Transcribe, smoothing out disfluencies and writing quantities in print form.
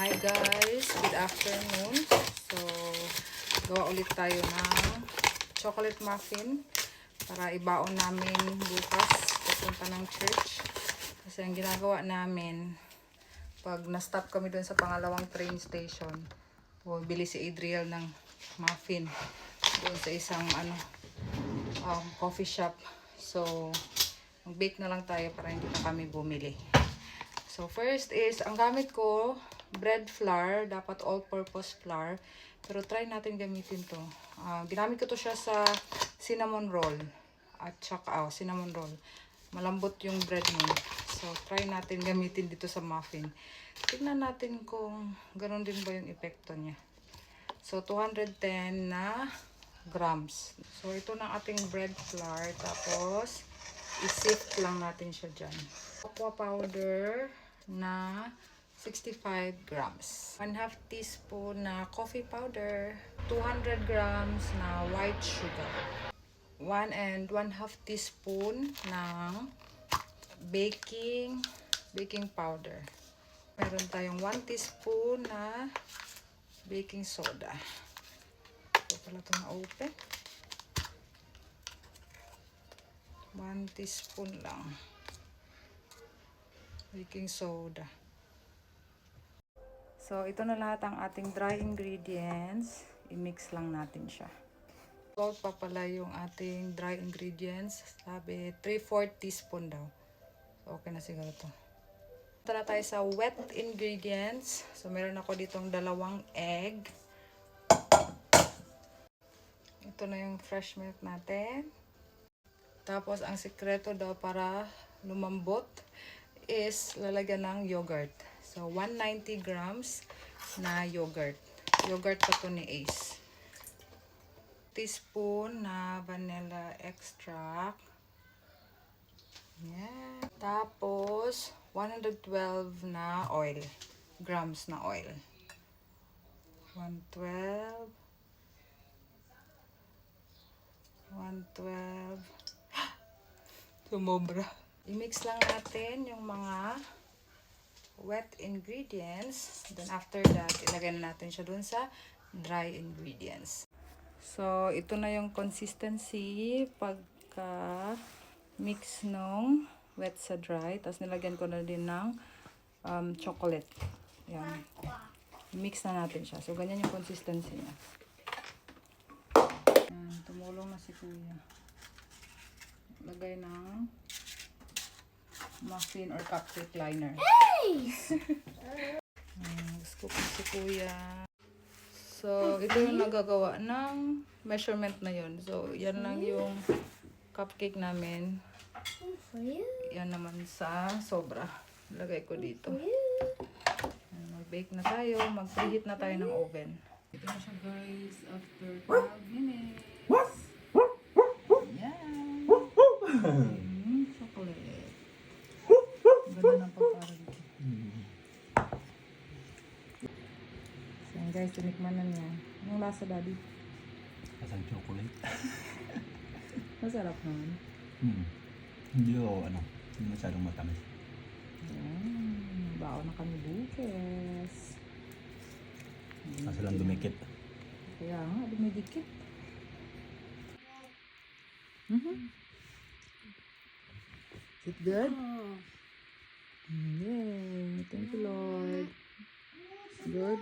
Hi guys, good afternoon. So, gawa ulit tayo ng chocolate muffin para ibaon namin bukas papunta ng church. Kasi ang ginagawa namin, pag na-stop kami dun sa pangalawang train station, bili si Adriel ng muffin doon sa isang coffee shop. So, mag-bake na lang tayo para hindi na kami bumili. So, first is, ang gamit ko, bread flour, dapat all-purpose flour. Pero try natin gamitin to. Ginamit ko to siya sa cinnamon roll. At saka, cinnamon roll. Malambot yung bread nun. So, try natin gamitin dito sa muffin. Tignan natin kung ganun din ba yung epekto niya. So, 210 na grams. So, ito na ating bread flour. Tapos, i-sift lang natin siya dyan. Cocoa powder na 65 grams. 1/2 teaspoon na coffee powder. 200 grams na white sugar. 1 and 1/2 teaspoon ng baking powder. Meron tayong 1 teaspoon na baking soda. Ito pala ito na-open. 1 teaspoon lang. Baking soda. So, ito na lahat ang ating dry ingredients. I-mix lang natin siya. Salt pa pala yung ating dry ingredients. Sabi, 3/4 teaspoon daw. So, okay na siguro ito. Punta na tayo sa wet ingredients. So, meron ako ditong 2 egg. Ito na yung fresh milk natin. Tapos, ang sekreto daw para lumambot is lalagyan ng yogurt. So, 190 grams na yogurt. Yogurt pa to ni Ace. Teaspoon na vanilla extract. Yan. Tapos, 112 na oil. Grams na oil. 112. 112. Sumobra. I-mix lang natin yung mga wet ingredients. Then after that, ilagay na natin siya dun sa dry ingredients. So, ito na yung consistency pagka mix nung wet sa dry. Tapos nilagyan ko na din ng chocolate. Yan. Mix na natin siya. So, ganyan yung consistency niya. Yan. Tumulong na si Kuya. Lagay ng muffin or cupcake liner. Scoop na si Kuya. So, ito yung nagagawa ng measurement na yun. So, yan lang yung cupcake namin. Yan naman sa sobra. Lagay ko dito. Mag-bake na tayo. Mag-preheat na tayo ng oven. Ito na siya guys. After 12 minutes. Yan. Chocolate. Ganda ng pagkara dito. So guys, tinikman na niya. Anong lasa, Daddy? Lasang chocolate. Masarap naman. Hindi masyadong matamis. Baon na kami bukas. Kasi lang dumikit. Kaya nga, dumidikit. Is it good? Yay! Thank you, Lord. Good.